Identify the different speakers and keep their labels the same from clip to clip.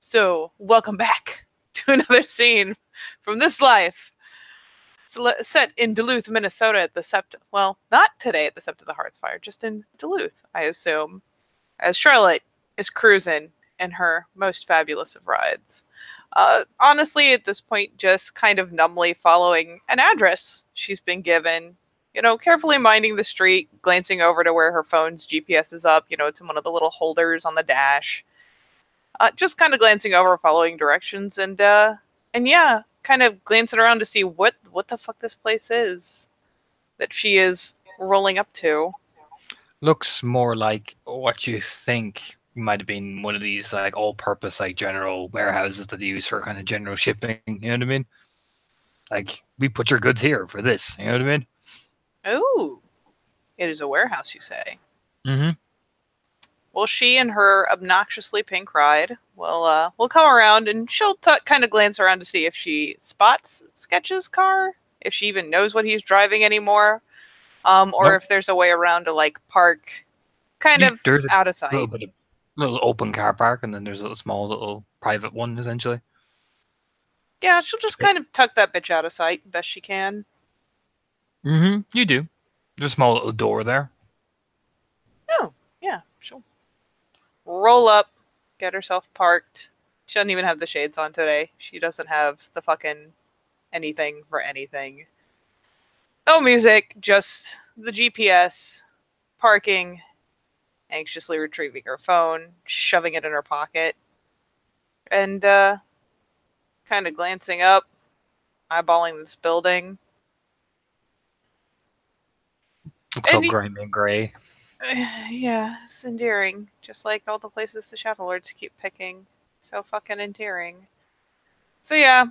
Speaker 1: So, welcome back to another scene from this life. Set in Duluth, Minnesota at the Sept. Well, not today at the Sept of the Hearts Fire, just in Duluth, I assume. As Charlotte is cruising in her most fabulous of rides. Honestly, at this point, just kind of numbly following an address she's been given. Carefully minding the street, glancing over to where her phone's GPS is up. It's in one of the little holders on the dash. Just kind of glancing over, following directions, and yeah, kind of glancing around to see what the fuck this place is that she is rolling up to.
Speaker 2: Looks more like what you think might have been one of these like all-purpose like general warehouses that they use for kind of general shipping. You know what I mean? Like we put your goods here for this. You know what I mean?
Speaker 1: Oh, it is a warehouse, you say?
Speaker 2: Mm-hmm.
Speaker 1: Well, she and her obnoxiously pink ride will come around, and she'll kind of glance around to see if she spots Sketch's car, if she even knows what he's driving anymore, or
Speaker 2: Nope.
Speaker 1: if there's a way around to like park kind of
Speaker 2: There's a
Speaker 1: out of
Speaker 2: little
Speaker 1: sight.
Speaker 2: bit of little open car park, and then there's a little small little private one essentially.
Speaker 1: Yeah, she'll just kind of tuck that bitch out of sight best she can.
Speaker 2: Mm-hmm. You do. There's a small little door there.
Speaker 1: Oh, yeah, she'll roll up, get herself parked. She doesn't even have the shades on today. She doesn't have the fucking anything for anything. No music, just the GPS, parking, anxiously retrieving her phone, shoving it in her pocket, and kind of glancing up, eyeballing this building.
Speaker 2: Looks all
Speaker 1: And
Speaker 2: grimy and grey.
Speaker 1: yeah, it's endearing. Just like all the places the Shadow Lords keep picking. So fucking endearing. So yeah,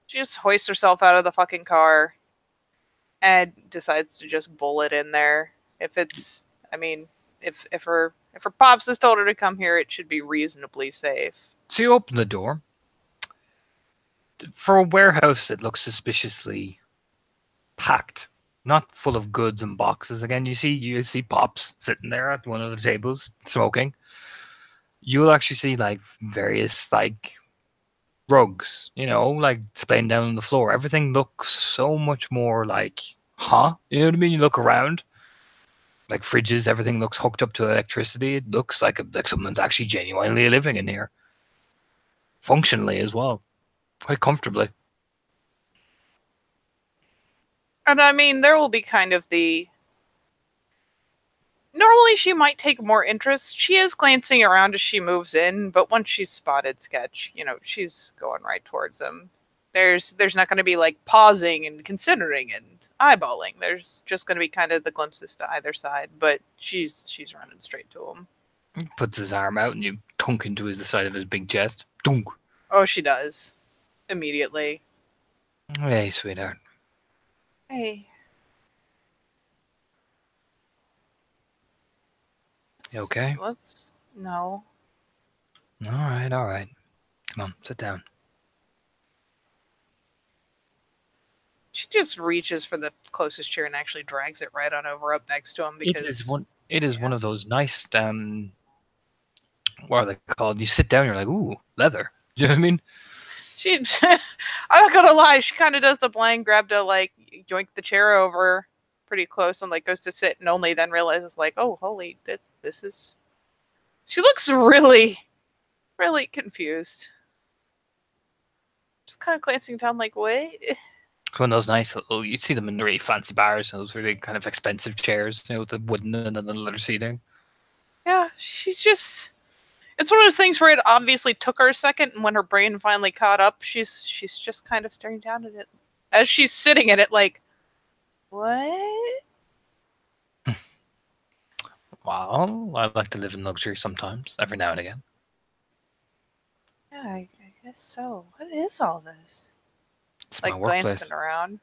Speaker 1: she just hoists herself out of the fucking car and decides to just bullet in there. If it's, I mean, if her pops has told her to come here, it should be reasonably safe.
Speaker 2: So you open the door. For a warehouse, it looks suspiciously packed, not full of goods and boxes. Again, you see Pops sitting there at one of the tables smoking. You'll actually see like various like rugs, like displaying down on the floor. Everything looks so much more like, huh? You know what I mean? You look around, like fridges, everything looks hooked up to electricity. It looks like someone's actually genuinely living in here, functionally as well, quite comfortably.
Speaker 1: And I mean, there will be kind of the. Normally, she might take more interest. She is glancing around as she moves in, but once she's spotted Sketch, she's going right towards him. There's not going to be like pausing and considering and eyeballing. There's just going to be kind of the glimpses to either side, but she's running straight to him.
Speaker 2: He puts his arm out and you tunk into the side of his big chest. Dunk.
Speaker 1: Oh, she does immediately.
Speaker 2: Hey, sweetheart.
Speaker 1: Hey,
Speaker 2: You okay?
Speaker 1: let's no.
Speaker 2: All right, all right. Come on, sit down.
Speaker 1: She just reaches for the closest chair and actually drags it right on over up next to him
Speaker 2: It is
Speaker 1: because
Speaker 2: one. It is
Speaker 1: yeah.
Speaker 2: one of those nice. What are they called? You sit down, you're like, ooh, leather. Do you know what I mean?
Speaker 1: She, I'm not gonna lie, she kind of does the blind grab to like yoink the chair over pretty close and like goes to sit and only then realizes like, oh, holy, this is. She looks really, really confused. Just kind of glancing down, like, wait.
Speaker 2: It's one of those nice little. You see them in really fancy bars. Those really kind of expensive chairs, with the wooden and then the leather seating.
Speaker 1: Yeah, she's just. It's one of those things where it obviously took her a second, and when her brain finally caught up, she's just kind of staring down at it as she's sitting in it, like, what?
Speaker 2: Well, I like to live in luxury sometimes, every now and again.
Speaker 1: Yeah, I guess so. What is all this?
Speaker 2: It's my
Speaker 1: Like glancing
Speaker 2: workplace,
Speaker 1: around.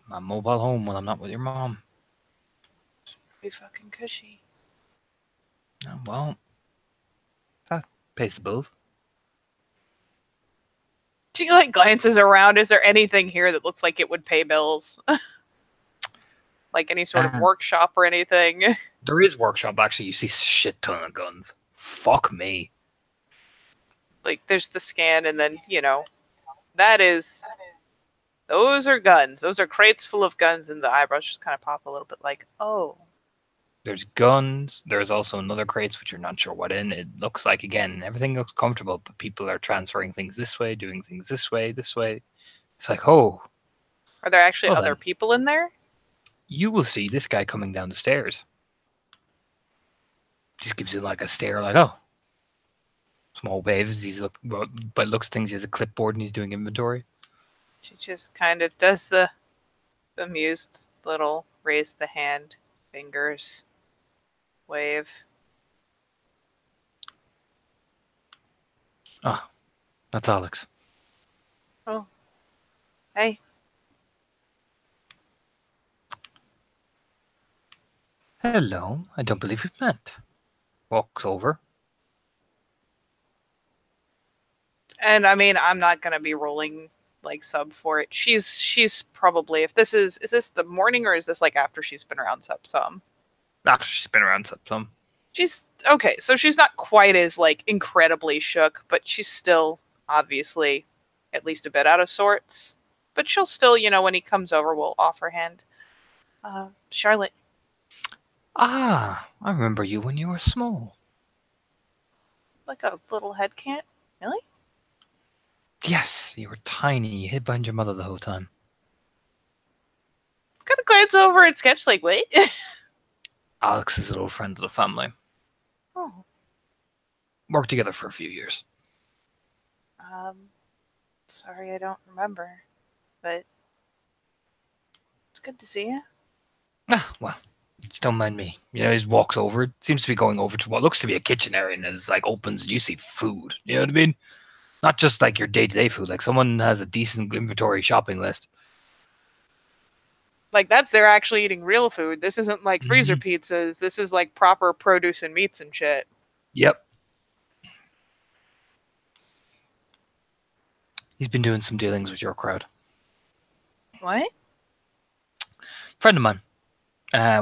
Speaker 2: my mobile home when I'm not with your mom.
Speaker 1: Pretty fucking cushy.
Speaker 2: Oh, well, that pays the bills.
Speaker 1: She like glances around. Is there anything here that looks like it would pay bills? Like any sort of
Speaker 2: Um,
Speaker 1: workshop or anything?
Speaker 2: there is workshop actually. You see shit ton of guns. Fuck me.
Speaker 1: Like, there's the scan, and then, that is, those are guns. Those are crates full of guns, and the eyebrows just kind of pop a little bit like, oh.
Speaker 2: There's guns. There's also another crates which you're not sure what in. It looks like, again, everything looks comfortable, but people are transferring things this way, doing things this way, this way. It's like, oh.
Speaker 1: Are there actually
Speaker 2: Well
Speaker 1: other
Speaker 2: then.
Speaker 1: people in there?
Speaker 2: You will see this guy coming down the stairs. Just gives you like a stare, like, oh. Small waves. But looks things he has a clipboard and he's doing inventory.
Speaker 1: She just kind of does the amused little raise the hand, fingers, wave.
Speaker 2: Ah, that's Alex.
Speaker 1: Oh, hey.
Speaker 2: Hello, I don't believe we've met. Walks over.
Speaker 1: And I mean, I'm not gonna be rolling like sub for it. She's probably, if this is this the morning or is this like after she's been around sub some?
Speaker 2: After she's been around some.
Speaker 1: She's okay, so she's not quite as like incredibly shook, but she's still obviously at least a bit out of sorts. But she'll still, when he comes over, we'll offer hand. Charlotte.
Speaker 2: Ah, I remember you when you were small.
Speaker 1: Like a little head can't? Really?
Speaker 2: Yes, you were tiny. You hid behind your mother the whole time.
Speaker 1: Kind of glance over and sketch like, wait.
Speaker 2: Alex is an old friend of the family.
Speaker 1: Oh.
Speaker 2: Worked together for a few years.
Speaker 1: Sorry, I don't remember. But it's good to see you.
Speaker 2: Ah, well, don't mind me. He just walks over. Seems to be going over to what looks to be a kitchen area and is like opens and you see food. You know what I mean? Not just like your day-to-day food. Like someone has a decent inventory shopping list.
Speaker 1: Like, they're actually eating real food. This isn't like freezer pizzas. This is like proper produce and meats and shit.
Speaker 2: Yep. He's been doing some dealings with your crowd.
Speaker 1: What?
Speaker 2: Friend of mine.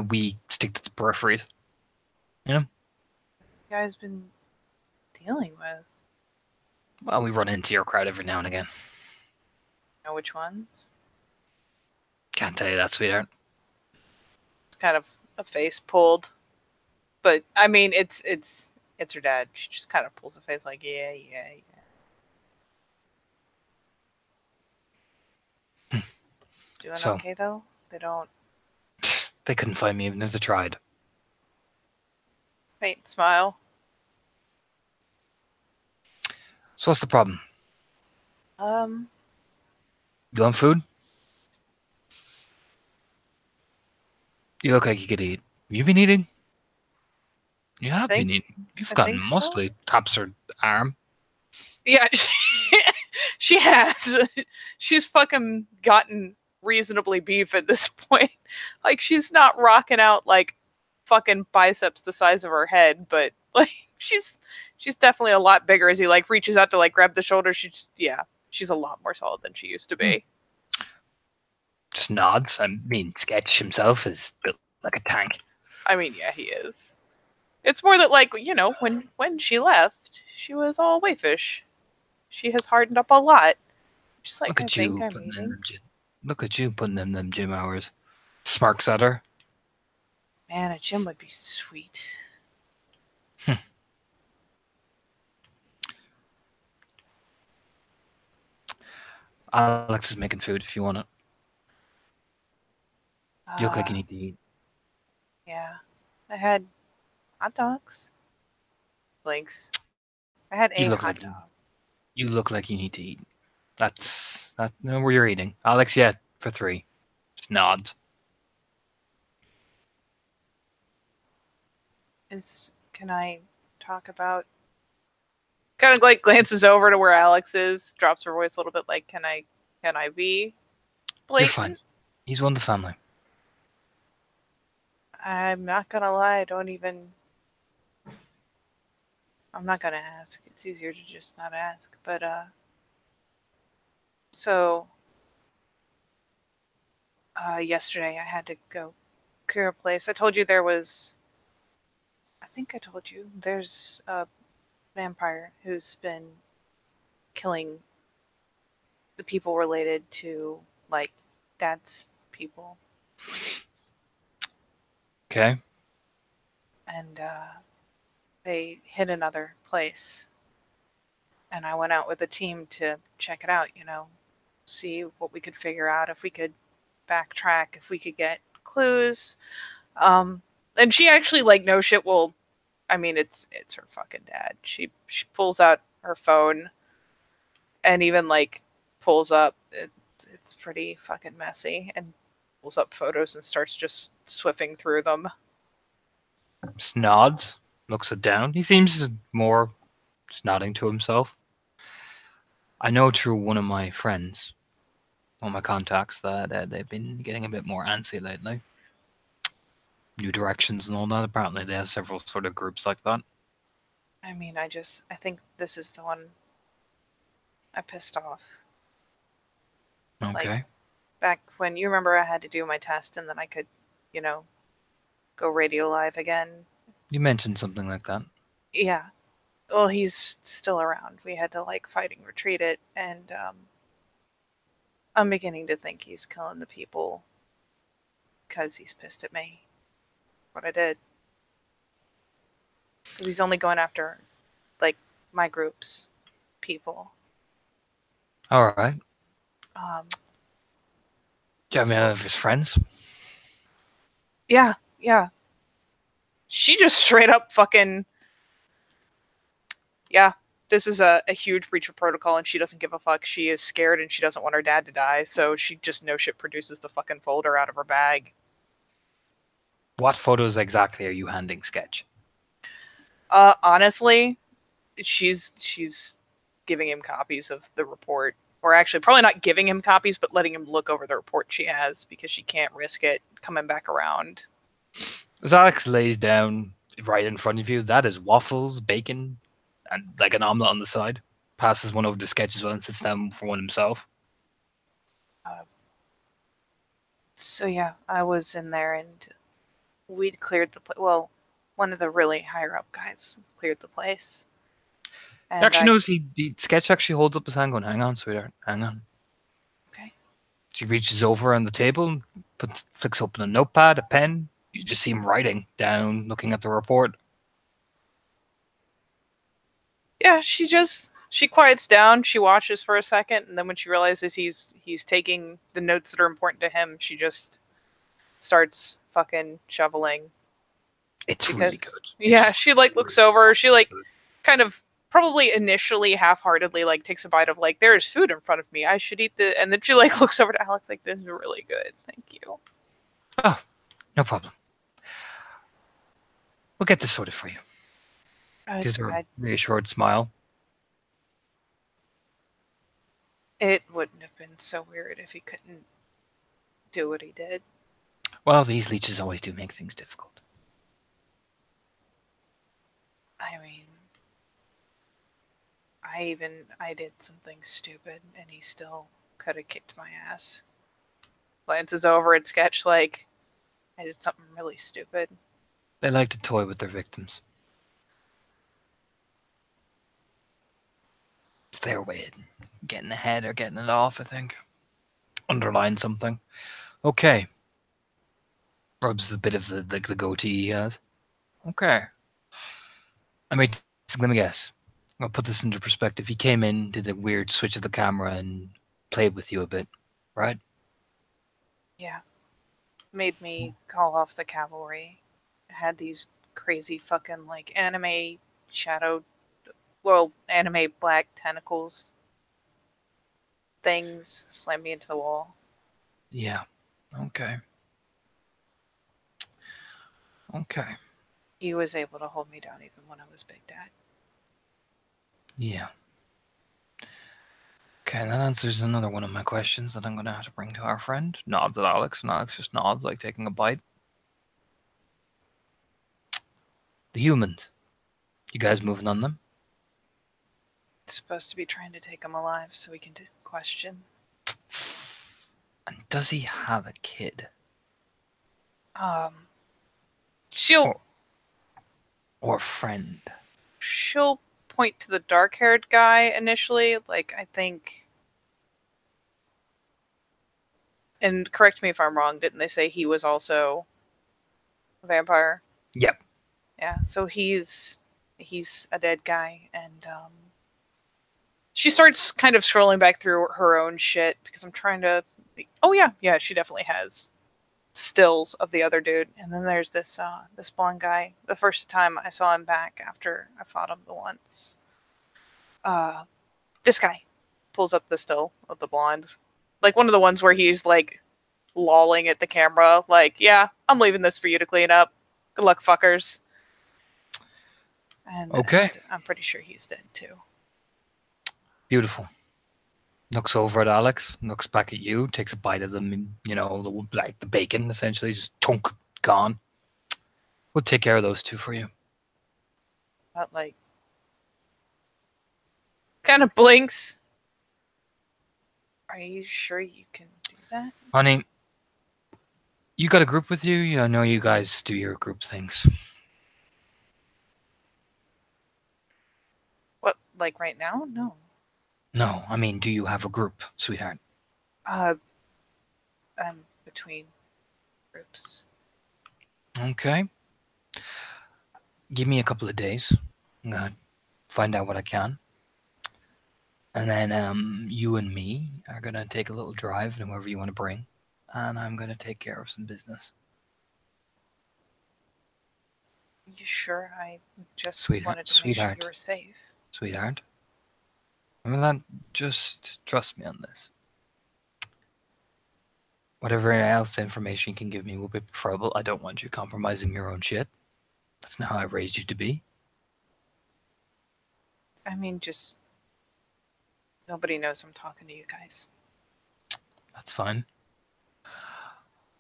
Speaker 2: We stick to the peripheries. You know?
Speaker 1: You guys been dealing with?
Speaker 2: Well, we run into your crowd every now and again.
Speaker 1: Know which ones?
Speaker 2: Can't tell you that, sweetheart.
Speaker 1: Kind of a face pulled. But I mean, it's her dad. She just kind of pulls a face like, yeah. Doing okay though? They don't.
Speaker 2: They couldn't find me even if they tried.
Speaker 1: Faint smile.
Speaker 2: So what's the problem? You want food? You look like you could eat. You've been eating? You have been eating. You've gotten muscly. So? Taps her arm.
Speaker 1: Yeah, she has. She's fucking gotten reasonably beef at this point. Like, she's not rocking out like fucking biceps the size of her head, but like she's definitely a lot bigger as he like reaches out to like grab the shoulder. She's a lot more solid than she used to be.
Speaker 2: Just nods. I mean, Sketch himself is built like a tank.
Speaker 1: I mean, yeah, he is. It's more that, like, when she left, she was all waifish. She has hardened up a lot. Just like,
Speaker 2: look at you putting in them gym. Look at you putting in them gym hours. Sparks at her.
Speaker 1: Man, a gym would be sweet.
Speaker 2: Alex is making food if you want it. You look like you need to eat.
Speaker 1: Yeah. I had hot dogs. Blinks. I had a hot dog.
Speaker 2: You look like you need to eat. That's where you're eating. Alex, yeah, for 3. Just nods.
Speaker 1: Can I talk about... Kind of like glances over to where Alex is, drops her voice a little bit like, can I be blatant?
Speaker 2: You're fine. He's one of the family.
Speaker 1: I'm not gonna lie, I'm not gonna ask. It's easier to just not ask. But, so, yesterday I had to go clear a place. I told you there was a think I told you. There's a vampire who's been killing the people related to, like, Dad's people.
Speaker 2: Okay.
Speaker 1: And they hit another place. And I went out with a team to check it out, see what we could figure out, if we could backtrack, if we could get clues. And she actually, like, no shit will. I mean, it's her fucking dad. She pulls out her phone and even, like, pulls up. It's pretty fucking messy, and pulls up photos and starts just swiffing through them.
Speaker 2: Just nods, looks it down. He seems more just nodding to himself. I know through one of my friends, one of my contacts, that they've been getting a bit more antsy lately. New directions and all that. Apparently, they have several sort of groups like that.
Speaker 1: I mean, I think this is the one I pissed off.
Speaker 2: Okay.
Speaker 1: Like, back when, you remember, I had to do my test and then I could, go radio live again.
Speaker 2: You mentioned something like that.
Speaker 1: Yeah. Well, he's still around. We had to, like, fighting retreat it, and I'm beginning to think he's killing the people because he's pissed at me. What I did. Because he's only going after, like, my group's people.
Speaker 2: All right. Do you have any of his friends?
Speaker 1: Yeah. She just straight up fucking. Yeah, this is a huge breach of protocol, and she doesn't give a fuck. She is scared, and she doesn't want her dad to die, so she just no shit produces the fucking folder out of her bag.
Speaker 2: What photos exactly are you handing Sketch?
Speaker 1: Honestly, she's giving him copies of the report, or actually probably not giving him copies, but letting him look over the report she has, because she can't risk it coming back around.
Speaker 2: As Alex lays down right in front of you, that is waffles, bacon, and like an omelet on the side. Passes one over to Sketch as well and sits down for one himself.
Speaker 1: So yeah, I was in there, and we'd cleared the place. Well, one of the really higher up guys cleared the place.
Speaker 2: He actually knows Sketch actually holds up his hand going, hang on, sweetheart, hang on.
Speaker 1: Okay.
Speaker 2: She reaches over on the table, flicks open a notepad, a pen. You just see him writing down, looking at the report.
Speaker 1: Yeah, she quiets down, she watches for a second, and then when she realizes he's taking the notes that are important to him, she just starts fucking shoveling.
Speaker 2: It's really good.
Speaker 1: Yeah, she, like, looks over, she, like, kind of probably initially half-heartedly, like, takes a bite of, like, there's food in front of me, I should eat the, and then she, like, looks over to Alex like, this is really good, thank you.
Speaker 2: Oh, no problem. We'll get this sorted for you. Gives her a reassured smile.
Speaker 1: It wouldn't have been so weird if he couldn't do what he did.
Speaker 2: Well, these leeches always do make things difficult.
Speaker 1: I mean, I did something stupid, and he still could have kicked my ass. Glances over at Sketch like, I did something really stupid.
Speaker 2: They like to toy with their victims. It's their way of getting ahead or getting it off, I think. Underline something. Okay. Rubs a bit of the goatee he has. Okay. Let me guess. I'll put this into perspective. He came in, did the weird switch of the camera, and played with you a bit, right?
Speaker 1: Yeah. Made me call off the cavalry. Had these crazy fucking, like, anime black tentacles things slam me into the wall.
Speaker 2: Yeah. Okay. Okay.
Speaker 1: He was able to hold me down even when I was Big Dad.
Speaker 2: Yeah. Okay, that answers another one of my questions that I'm going to have to bring to our friend. Nods at Alex, and Alex just nods like taking a bite. The humans. You guys moving on them?
Speaker 1: It's supposed to be trying to take him alive so we can question.
Speaker 2: And does he have a kid?
Speaker 1: She'll
Speaker 2: or friend?
Speaker 1: She'll point to the dark-haired guy initially. Like, I think, and correct me if I'm wrong, didn't they say he was also a vampire?
Speaker 2: Yep.
Speaker 1: Yeah, so he's a dead guy, and she starts kind of scrolling back through her own shit because I'm trying to. Oh yeah, she definitely has stills of the other dude, and then there's this blonde guy. The first time I saw him back after I fought him the once, this guy pulls up the still of the blonde, like one of the ones where he's like lolling at the camera, like, "Yeah, I'm leaving this for you to clean up. Good luck, fuckers."
Speaker 2: Okay.
Speaker 1: And I'm pretty sure he's dead too.
Speaker 2: Beautiful. Looks over at Alex, looks back at you, takes a bite of them, like the bacon, essentially, just tunk, gone. We'll take care of those two for you.
Speaker 1: But like, kind of blinks. Are you sure you can do that?
Speaker 2: Honey, you got a group with you? I know you guys do your group things.
Speaker 1: What, like right now? No.
Speaker 2: No, I mean, do you have a group, sweetheart?
Speaker 1: I'm between groups.
Speaker 2: Okay. Give me a couple of days. I'm gonna find out what I can. And then you and me are gonna take a little drive, whoever you want to bring. And I'm gonna take care of some business.
Speaker 1: You sure? I just
Speaker 2: Sweetheart,
Speaker 1: wanted to make sure you were safe.
Speaker 2: Sweetheart. Remember that? Just trust me on this. Whatever else information you can give me will be preferable. I don't want you compromising your own shit. That's not how I raised you to be.
Speaker 1: I mean, just nobody knows I'm talking to you guys.
Speaker 2: That's fine.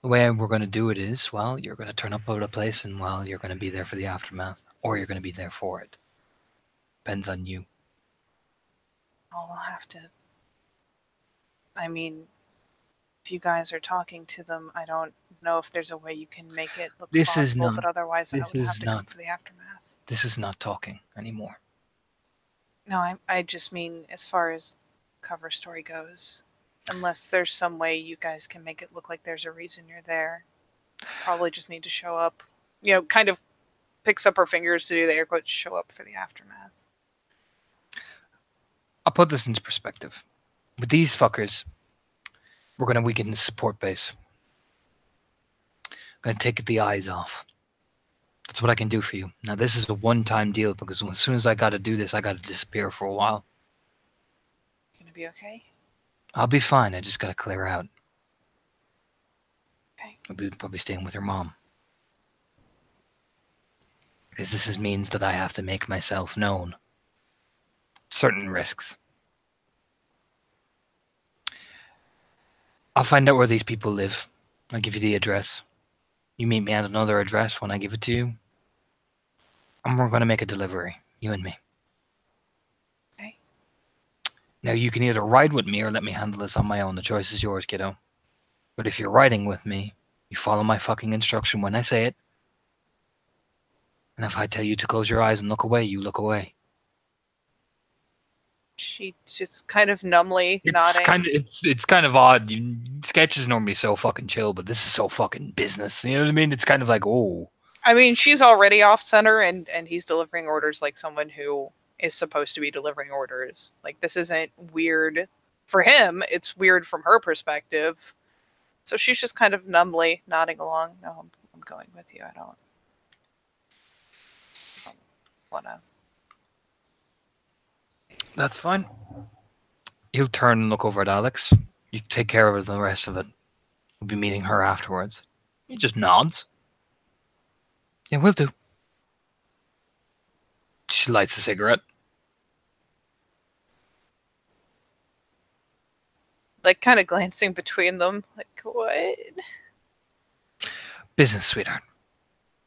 Speaker 2: The way we're going to do it is, well, you're going to turn up at a place and, well, you're going to be there for the aftermath. Or you're going to be there for it. Depends on you.
Speaker 1: I'll have to. I mean, if you guys are talking to them, I don't know if there's a way you can make it look plausible, but otherwise I would have to come for the aftermath.
Speaker 2: This is not talking anymore.
Speaker 1: No, I just mean as far as cover story goes. Unless there's some way you guys can make it look like there's a reason you're there. Probably just need to show up. Kind of picks up her fingers to do the air quotes, show up for the aftermath.
Speaker 2: I'll put this into perspective. With these fuckers, we're going to weaken the support base. I'm going to take the eyes off. That's what I can do for you. Now, this is a one-time deal because as soon as I got to do this, I got to disappear for a while.
Speaker 1: You gonna be okay?
Speaker 2: I'll be fine. I just got to clear out.
Speaker 1: Okay.
Speaker 2: I'll be probably staying with your mom. Because this means that I have to make myself known. Certain risks. I'll find out where these people live. I'll give you the address. You meet me at another address when I give it to you. And we're going to make a delivery. You and me.
Speaker 1: Okay.
Speaker 2: Now, you can either ride with me or let me handle this on my own. The choice is yours, kiddo. But if you're riding with me, you follow my fucking instruction when I say it. And if I tell you to close your eyes and look away, you look away.
Speaker 1: She just kind of numbly nodding.
Speaker 2: It's kind of odd. Sketch is normally so fucking chill, but this is so fucking business. You know what I mean? It's kind of like, oh.
Speaker 1: I mean, she's already off center, and he's delivering orders like someone who is supposed to be delivering orders. Like, this isn't weird for him. It's weird from her perspective. So she's just kind of numbly nodding along. No, I'm going with you. I don't want to.
Speaker 2: That's fine. He'll turn and look over at Alex. You take care of the rest of it. We'll be meeting her afterwards. He just nods. Yeah, we'll do. She lights a cigarette.
Speaker 1: Like, kind of glancing between them. Like, what?
Speaker 2: Business, sweetheart.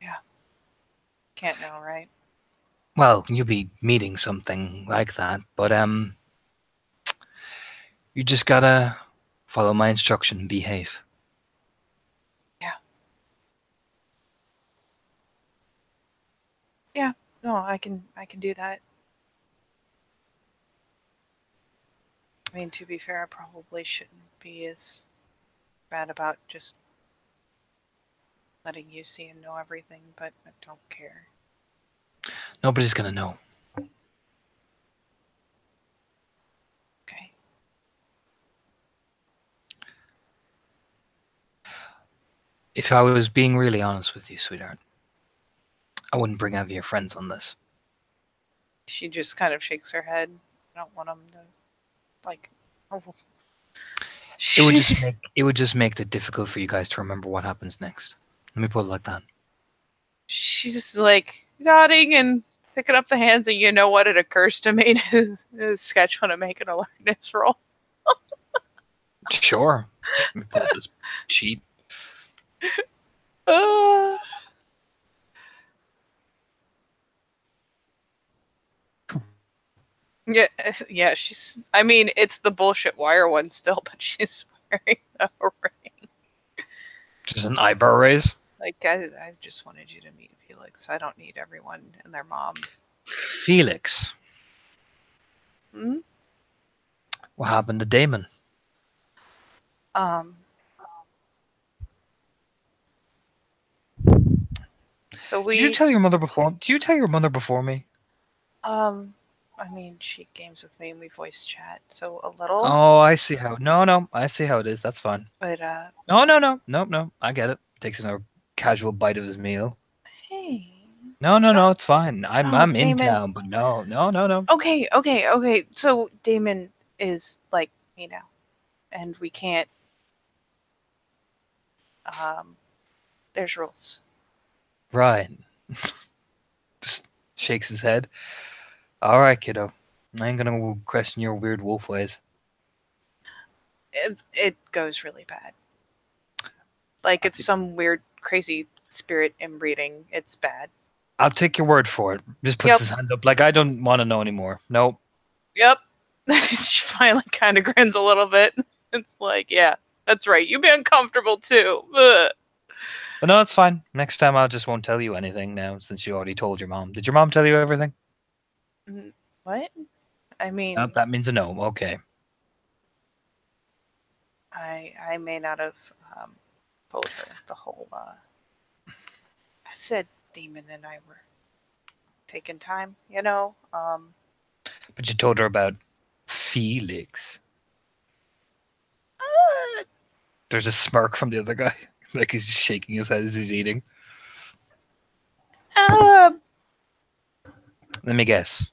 Speaker 1: Yeah. Can't know, right?
Speaker 2: Well, you'll be meeting something like that, but you just gotta follow my instruction and behave.
Speaker 1: Yeah. Yeah, No, I can do that. I mean, to be fair, I probably shouldn't be as bad about just letting you see and know everything, but I don't care.
Speaker 2: Nobody's gonna know.
Speaker 1: Okay.
Speaker 2: If I was being really honest with you, sweetheart, I wouldn't bring any of your friends on this.
Speaker 1: She just kind of shakes her head. I don't want them to, like, oh.
Speaker 2: It would just make it difficult for you guys to remember what happens next. Let me put it like that.
Speaker 1: She's just like nodding and picking up the hands, and you know what? It occurs to me to sketch when I make an alertness roll.
Speaker 2: Sure. Let me pull up this sheet.
Speaker 1: Uh, yeah, yeah. She's. I mean, it's the bullshit wire one still, but she's wearing a ring.
Speaker 2: Just an eyebrow raise.
Speaker 1: Like I just wanted you to meet Felix. I don't need everyone and their mom.
Speaker 2: Felix.
Speaker 1: Hmm?
Speaker 2: What happened to Damon?
Speaker 1: So we.
Speaker 2: Did you tell your mother before? Did you tell your mother before me?
Speaker 1: I mean, she games with me and we voice chat, so a little.
Speaker 2: Oh, I see how. No, I see how it is. That's fine.
Speaker 1: But
Speaker 2: No. I get it. Takes another casual bite of his meal.
Speaker 1: hey.
Speaker 2: No. It's fine. I'm in
Speaker 1: Damon.
Speaker 2: town, but no.
Speaker 1: Okay. So Damon is like me now, and we can't. There's rules.
Speaker 2: Right. Just shakes his head. All right, kiddo. I ain't gonna question your weird wolf ways.
Speaker 1: It goes really bad. Like it's some weird, crazy spirit inbreeding. It's bad.
Speaker 2: I'll take your word for it. Just puts his hand up like I don't want to know anymore. Nope.
Speaker 1: Yep. She finally kind of grins a little bit. It's like, yeah, that's right. You'd be uncomfortable too. Ugh.
Speaker 2: But no, it's fine. Next time I just won't tell you anything now since you already told your mom. Did your mom tell you everything?
Speaker 1: What? I mean,
Speaker 2: Nope, that means a no. Okay.
Speaker 1: I may not have told her the whole. I said Demon and I were taking time, you know.
Speaker 2: But you told her about Felix. There's a smirk from the other guy. Like he's just shaking his head as he's eating. Let me guess.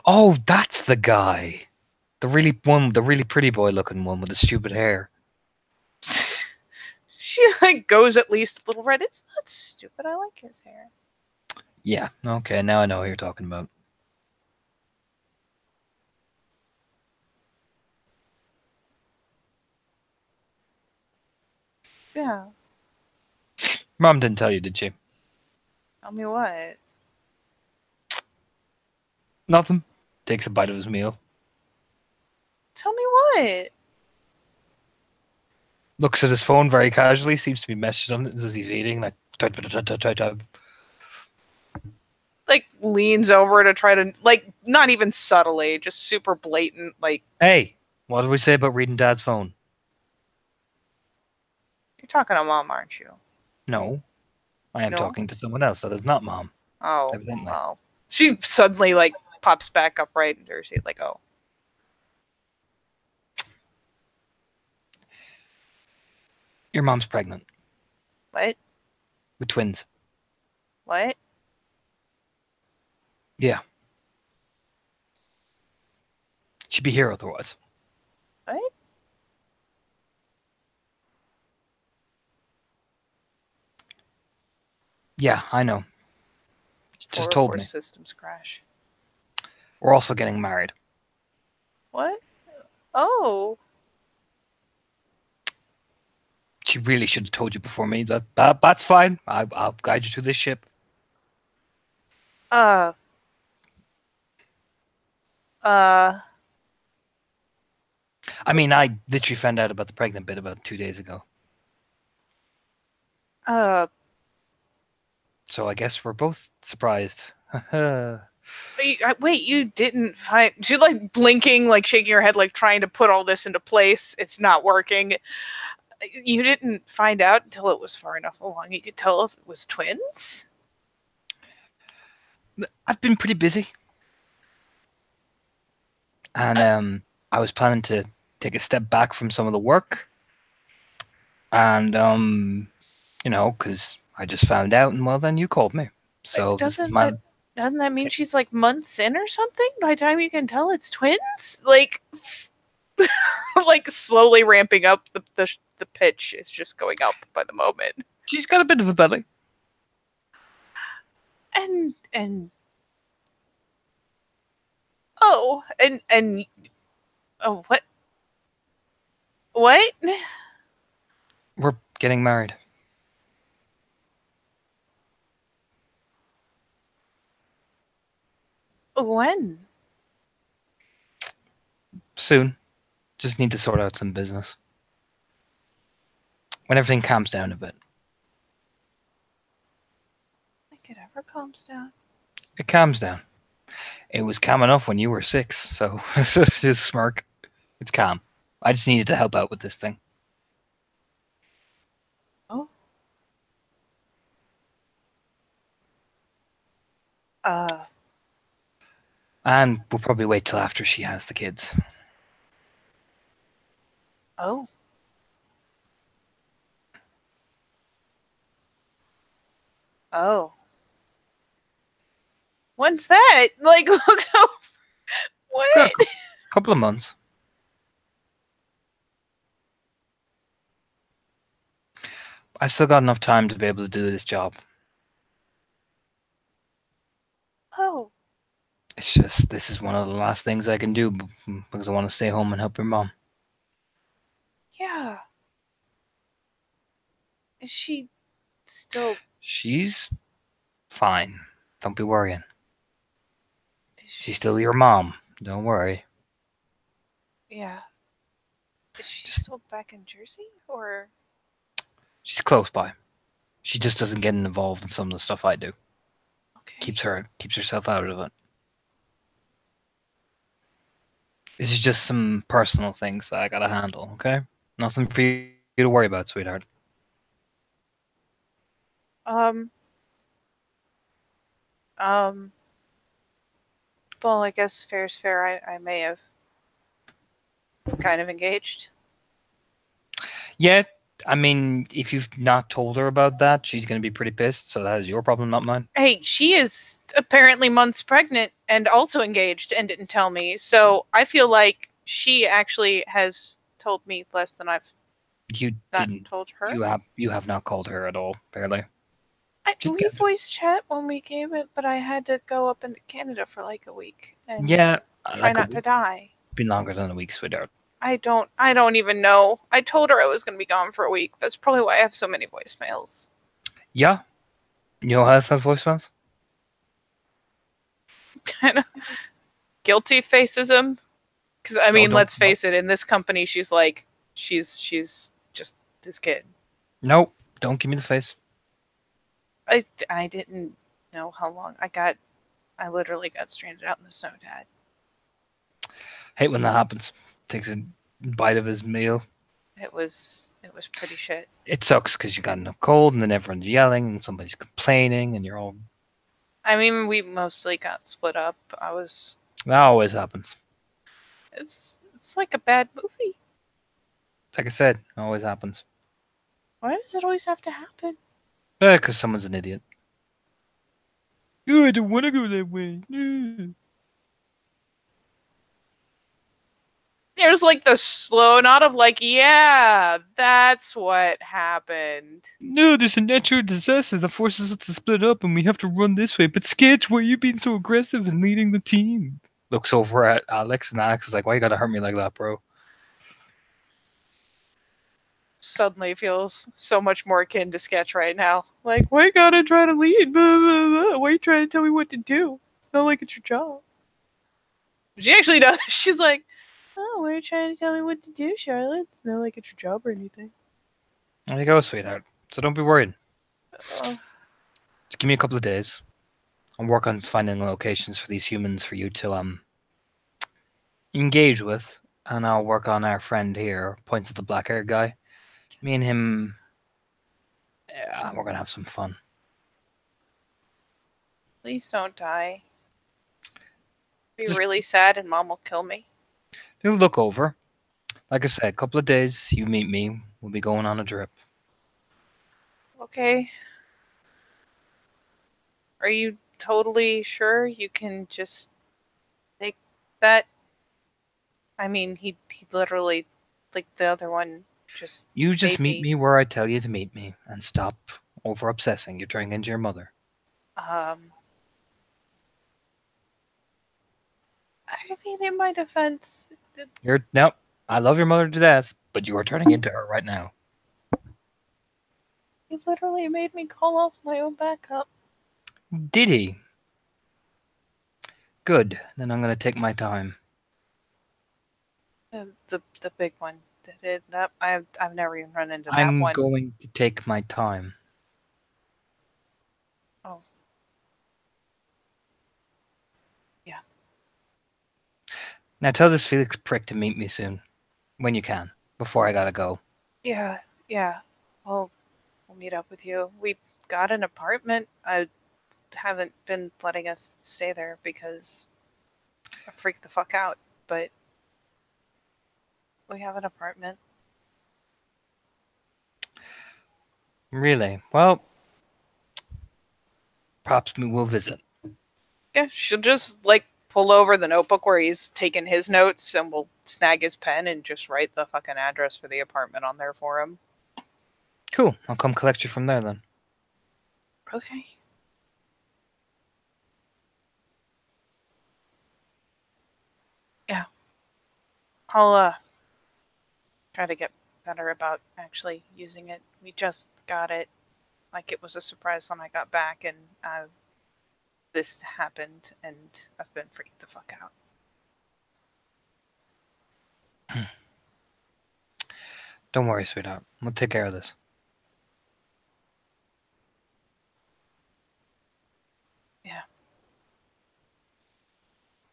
Speaker 2: Oh, that's the guy. The really pretty boy looking one with the stupid hair.
Speaker 1: She like goes at least a little red. It's not stupid. I like his hair.
Speaker 2: Yeah, okay, now I know what you're talking about.
Speaker 1: Yeah.
Speaker 2: Mom didn't tell you, did she?
Speaker 1: Tell me what?
Speaker 2: Nothing. Takes a bite of his meal.
Speaker 1: Tell me what?
Speaker 2: Looks at his phone very casually, seems to be messaging something as he's eating, like
Speaker 1: Like leans over to try to like not even subtly, just super blatant. Like,
Speaker 2: hey, what did we say about reading Dad's phone?
Speaker 1: you're talking to Mom, aren't you?
Speaker 2: No, I am talking to someone else that is not Mom.
Speaker 1: Oh,
Speaker 2: evidently.
Speaker 1: well. She suddenly like pops back upright in her seat, like, oh.
Speaker 2: Your mom's pregnant.
Speaker 1: What?
Speaker 2: With twins.
Speaker 1: What?
Speaker 2: Yeah. She'd be here otherwise.
Speaker 1: What?
Speaker 2: Yeah, I know. She just told me.
Speaker 1: Systems crash.
Speaker 2: We're also getting married.
Speaker 1: What? Oh.
Speaker 2: She really should have told you before me. That's fine. I'll guide you to this ship.
Speaker 1: I
Speaker 2: mean, I literally found out about the pregnant bit about 2 days ago. So I guess we're both surprised.
Speaker 1: Wait, you didn't find? She like blinking, like shaking her head, like trying to put all this into place. It's not working. You didn't find out until it was far enough along. You could tell if it was twins.
Speaker 2: I've been pretty busy, and I was planning to take a step back from some of the work, and because I just found out, and well, then you called me. So this is
Speaker 1: Doesn't
Speaker 2: my.
Speaker 1: that mean she's like months in or something? By the time you can tell it's twins, like like slowly ramping up the pitch is just going up by the moment.
Speaker 2: She's got a bit of a belly.
Speaker 1: And oh and oh what?
Speaker 2: We're getting married
Speaker 1: When?
Speaker 2: soon. Just need to sort out some business when everything calms down a bit.
Speaker 1: Like it ever calms down.
Speaker 2: It calms down. It was calm enough when you were 6, so just smirk. It's calm. I just needed to help out with this thing.
Speaker 1: Oh.
Speaker 2: And we'll probably wait till after she has the kids.
Speaker 1: Oh. Oh. When's that? Like, look so. What?
Speaker 2: Couple of months. I still got enough time to be able to do this job.
Speaker 1: Oh.
Speaker 2: It's just, this is one of the last things I can do because I want to stay home and help your mom.
Speaker 1: Yeah. Is she still?
Speaker 2: She's fine. Don't be worrying.
Speaker 1: Is
Speaker 2: She's still your mom. Don't worry.
Speaker 1: Yeah. Is she
Speaker 2: Just-
Speaker 1: still back in Jersey, or?
Speaker 2: She's close by. She just doesn't get involved in some of the stuff I do.
Speaker 1: Okay.
Speaker 2: Keeps herself out of it. This is just some personal things that I gotta handle, okay? Nothing for you to worry about, sweetheart.
Speaker 1: Um. Well, I guess fair's fair. I may have kind of engaged.
Speaker 2: Yeah, I mean, if you've not told her about that, she's gonna be pretty pissed, so that is your problem, not mine.
Speaker 1: Hey, she is apparently months pregnant and also engaged and didn't tell me. So I feel like she actually has told me less than I've
Speaker 2: You
Speaker 1: not
Speaker 2: didn't.
Speaker 1: told her.
Speaker 2: You have not called her at all, barely.
Speaker 1: We voice chat when we came in, but I had to go up into Canada for like a week and
Speaker 2: Yeah,
Speaker 1: try not to die.
Speaker 2: been longer than a week, sweetheart.
Speaker 1: I don't even know. I told her I was going to be gone for a week. That's probably why I have so many voicemails.
Speaker 2: Yeah, you know how to send voicemails?
Speaker 1: Kind of guilty facism. Because I mean,
Speaker 2: don't-
Speaker 1: let's face it. In this company, she's just this kid.
Speaker 2: Nope, don't give me the face.
Speaker 1: I didn't know how long I literally got stranded out in the snow, Dad.
Speaker 2: Hate when that happens. Takes a bite of his meal.
Speaker 1: It was pretty shit.
Speaker 2: It sucks because you got enough cold, and then everyone's yelling, and somebody's complaining, and you're all.
Speaker 1: I mean, we mostly got split up.
Speaker 2: That always happens.
Speaker 1: It's like a bad movie.
Speaker 2: Like I said, it always happens.
Speaker 1: Why does it always have to happen?
Speaker 2: Because someone's an idiot. Oh, I don't want to go that way.
Speaker 1: There's like the slow nod of like, yeah, that's what happened.
Speaker 2: No, there's a natural disaster that forces us to split up, and we have to run this way. But Sketch, why are you being so aggressive and leading the team? Looks over at Alex, and Alex is like, "Why you gotta hurt me like that, bro?"
Speaker 1: Suddenly feels so much more akin to Sketch right now. Like, why you gotta try to lead? Blah, blah, blah. Why are you trying to tell me what to do? It's not like it's your job. She actually does. She's like, oh, why are you trying to tell me what to do, Charlotte? It's not like it's your job or anything.
Speaker 2: There you go, sweetheart. So don't be worried.
Speaker 1: Oh.
Speaker 2: give me a couple of days. I'll work on finding locations for these humans for you to engage with, and I'll work on our friend here. Points at the black-haired guy. Me and him, yeah, we're gonna have some fun.
Speaker 1: Please don't die. Be
Speaker 2: Just
Speaker 1: really sad and Mom will kill me.
Speaker 2: you'll look over. Like I said, a couple of days. You meet me. We'll be going on a trip.
Speaker 1: Okay. Are you totally sure you can just take that? I mean, he literally, like the other one, just
Speaker 2: You just
Speaker 1: made
Speaker 2: meet
Speaker 1: me.
Speaker 2: me where I tell you to meet me, and stop over obsessing. You're turning into your mother.
Speaker 1: Um, I mean, in my defense,
Speaker 2: No. I love your mother to death, but you are turning into her right now.
Speaker 1: he literally made me call off my own backup.
Speaker 2: Did he? Good. Then I'm gonna take my time.
Speaker 1: The big one. That I've never even run into that
Speaker 2: I'm
Speaker 1: one.
Speaker 2: going to take my time.
Speaker 1: Oh. Yeah.
Speaker 2: Now tell this Felix prick to meet me soon, when you can, before I gotta go.
Speaker 1: Yeah, yeah. We'll meet up with you. We got an apartment. I haven't been letting us stay there because I freaked the fuck out. But we have an apartment.
Speaker 2: Really? Well, perhaps we will visit.
Speaker 1: Yeah, she'll just like pull over the notebook where he's taking his notes, and we'll snag his pen and just write the fucking address for the apartment on there for him.
Speaker 2: Cool. I'll come collect you from there then.
Speaker 1: Okay. Yeah. I'll try to get better about actually using it. We just got it like it was a surprise when I got back, and this happened, and I've been freaked the fuck out.
Speaker 2: Don't worry, sweetheart. We'll take care of this.
Speaker 1: Yeah.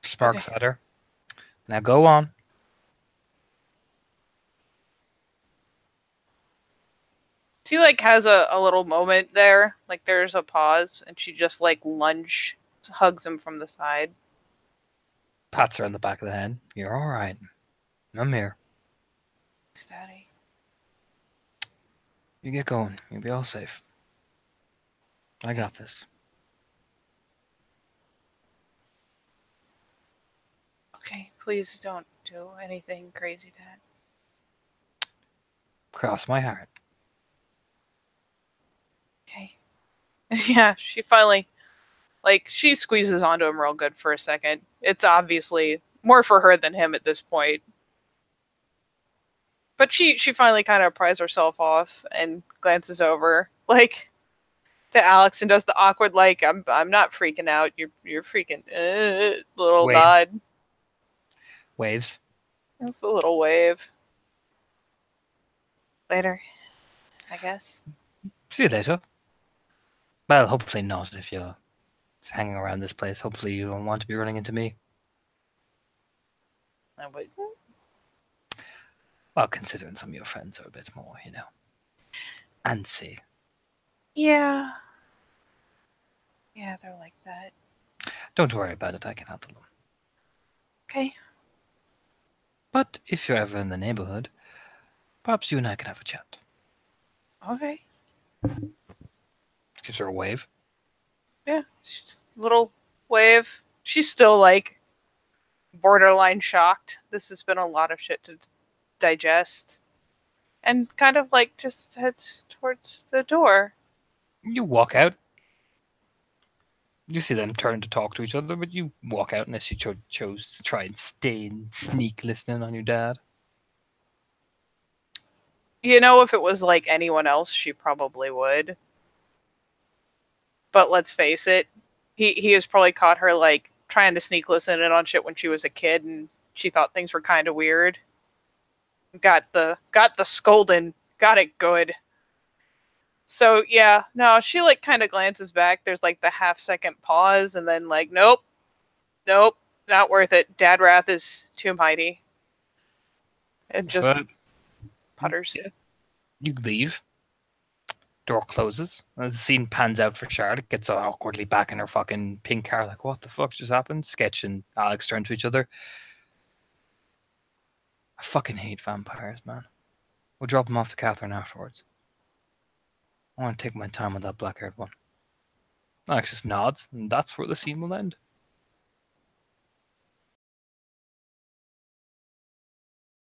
Speaker 2: Sparks
Speaker 1: Okay.
Speaker 2: at her. Now go on.
Speaker 1: She like has a little moment there, like there's a pause, and she just like hugs him from the side.
Speaker 2: Pats her on the back of the head. You're alright. I'm here.
Speaker 1: Thanks, Daddy.
Speaker 2: You get going. You'll be all safe. I got this.
Speaker 1: Okay, please don't do anything crazy, Dad.
Speaker 2: Cross my heart.
Speaker 1: Okay. Yeah, she finally, like, she squeezes onto him real good for a second. It's obviously more for her than him at this point. But she finally kind of pries herself off and glances over, like, to Alex and does the awkward, like, I'm not freaking out. You're freaking little
Speaker 2: Waves.
Speaker 1: nod.
Speaker 2: Waves.
Speaker 1: It's a little wave. Later, I guess.
Speaker 2: See you later. Well, hopefully not if you're hanging around this place. Hopefully you don't want to be running into me.
Speaker 1: I would.
Speaker 2: Well, considering some of your friends are a bit more, you know, antsy.
Speaker 1: Yeah. Yeah, they're like that.
Speaker 2: Don't worry about it. I can handle them.
Speaker 1: Okay.
Speaker 2: But if you're ever in the neighborhood, perhaps you and I can have a chat.
Speaker 1: Okay.
Speaker 2: Gives her a wave.
Speaker 1: Yeah, just a little wave. She's still like borderline shocked. This has been a lot of shit to digest. And kind of like just heads towards the door.
Speaker 2: You walk out. You see them turn to talk to each other, but you walk out unless you chose to try and stay and sneak listening on your dad.
Speaker 1: You know, if it was like anyone else, she probably would. But let's face it, he has probably caught her like trying to sneak listen in on shit when she was a kid, and she thought things were kind of weird. Got the scolding, got it good. So yeah, no, she like kind of glances back. There's like the half-second pause, and then like, nope, nope, not worth it. Dad Wrath is too mighty, and just
Speaker 2: So,
Speaker 1: putters.
Speaker 2: yeah, you leave. Door closes. As the scene pans out for Charlotte, gets awkwardly back in her fucking pink car, like, what the fuck just happened? Sketch and Alex turn to each other. I fucking hate vampires, man. We'll drop them off to Catherine afterwards. I want to take my time with that black haired one. Alex just nods, and that's where the scene will end.